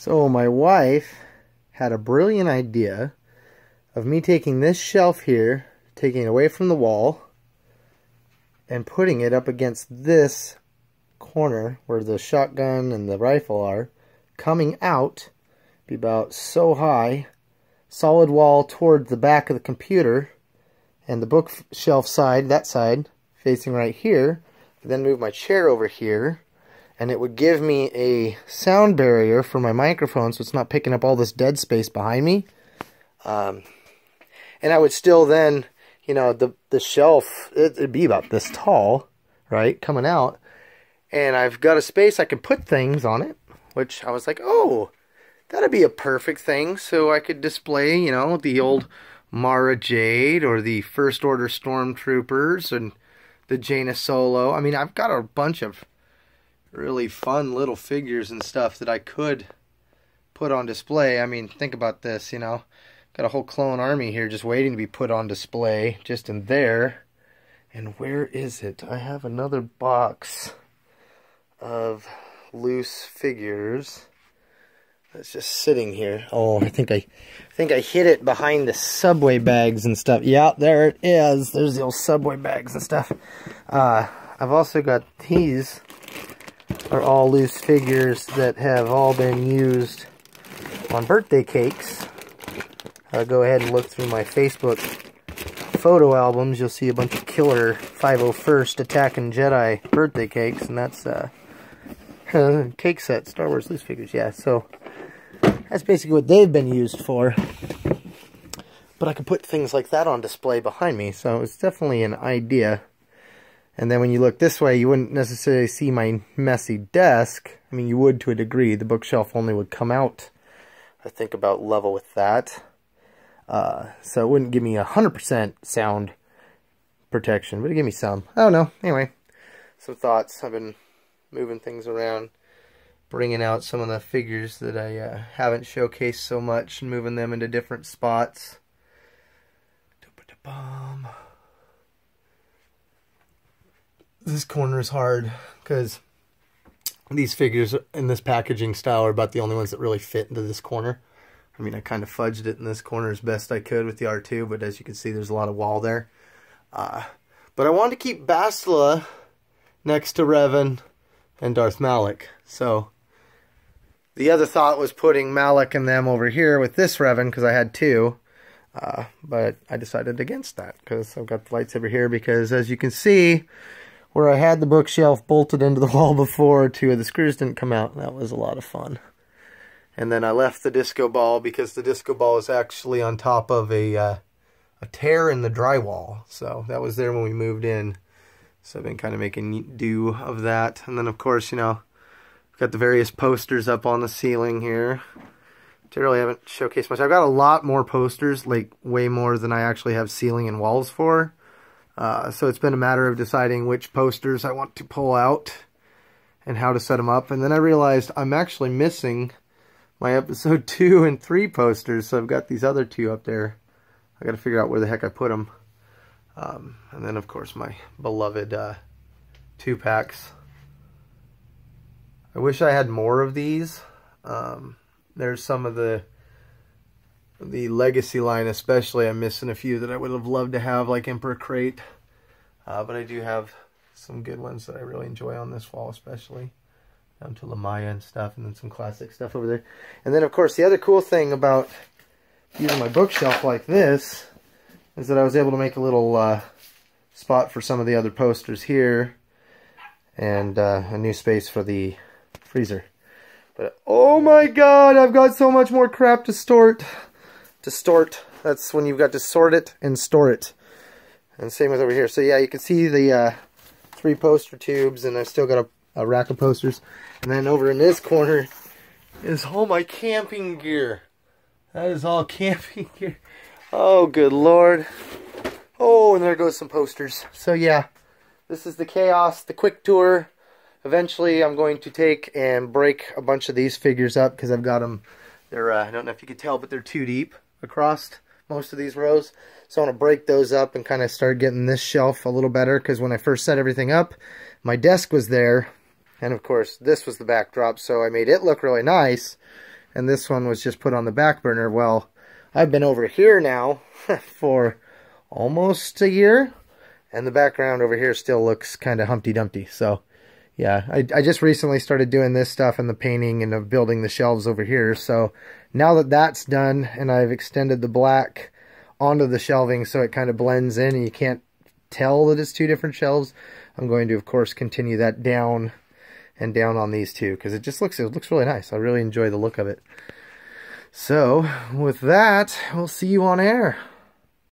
So my wife had a brilliant idea of me taking this shelf here, taking it away from the wall, and putting it up against this corner where the shotgun and the rifle are, coming out, be about so high, solid wall toward the back of the computer, and the bookshelf side, that side, facing right here. Then move my chair over here, and it would give me a sound barrier for my microphone so it's not picking up all this dead space behind me. And I would still then, you know, the shelf, it'd be about this tall, right, coming out. And I've got a space I can put things on it, which I was like, oh, that'd be a perfect thing. So I could display, you know, the old Mara Jade or the First Order Stormtroopers and the Jaina Solo. I mean, I've got a bunch of really fun little figures and stuff that I could put on display. I mean, think about this, you know. Got a whole clone army here just waiting to be put on display, just in there. And where is it? I have another box of loose figures that's just sitting here. Oh, I think I hid it behind the Subway bags and stuff. Yeah, there it is. There's the old Subway bags and stuff. I've also got these are all loose figures that have all been used on birthday cakes. Go ahead and look through my Facebook photo albums. You'll see a bunch of killer 501st Attacking Jedi birthday cakes, and that's cake set, Star Wars loose figures. Yeah, so that's basically what they've been used for. But I could put things like that on display behind me, so it's definitely an idea. And then when you look this way, you wouldn't necessarily see my messy desk. I mean, you would to a degree. The bookshelf only would come out, I think, about level with that. So it wouldn't give me 100% sound protection, but it'd give me some. I don't know. Anyway, some thoughts. I've been moving things around, bringing out some of the figures that I haven't showcased so much and moving them into different spots. This corner is hard because these figures in this packaging style are about the only ones that really fit into this corner. I mean, I kind of fudged it in this corner as best I could with the R2, but as you can see, there's a lot of wall there. But I wanted to keep Bastila next to Revan and Darth Malak. So the other thought was putting Malak and them over here with this Revan, because I had two. But I decided against that, because I've got the lightsaber here, because as you can see, where I had the bookshelf bolted into the wall before, two of the screws didn't come out. That was a lot of fun. And then I left the disco ball because the disco ball is actually on top of a tear in the drywall. So that was there when we moved in. So I've been kind of making do of that. And then, of course, you know, I've got the various posters up on the ceiling here. Generally haven't showcased much. I've got a lot more posters, like way more than I actually have ceiling and walls for. So it's been a matter of deciding which posters I want to pull out and how to set them up. And then I realized I'm actually missing my episode 2 and 3 posters, so I've got these other two up there. I got to figure out where the heck I put them. And then, of course, my beloved 2-packs. I wish I had more of these. There's some of the Legacy line, especially. I'm missing a few that I would have loved to have, like Emperor Crate. But I do have some good ones that I really enjoy on this wall, especially. Down to Lamaya and stuff, and then some classic stuff over there. And then, of course, the other cool thing about using my bookshelf like this is that I was able to make a little spot for some of the other posters here, and a new space for the freezer. But, oh my god, I've got so much more crap to store. That's when you've got to sort it and store it. And same with over here. So yeah, you can see the 3 poster tubes, and I've still got a rack of posters. And then over in this corner is all my camping gear. That is all camping gear. Oh, good lord. Oh, and there goes some posters. So yeah, this is the Chaos, the quick tour. Eventually I'm going to take and break a bunch of these figures up, because I've got them, they're, I don't know if you can tell, but they're too deep across most of these rows. So I want to break those up and kind of start getting this shelf a little better, because when I first set everything up, my desk was there, and of course this was the backdrop, so I made it look really nice. and this one was just put on the back burner. Well, I've been over here now for almost a year, and the background over here still looks kind of Humpty Dumpty. So yeah, I just recently started doing this stuff and the painting and building the shelves over here. So now that that's done, and I've extended the black onto the shelving so it kind of blends in and you can't tell that it's two different shelves, I'm going to, of course, continue that down and down on these two, because it looks really nice. I really enjoy the look of it. So with that, we'll see you on air.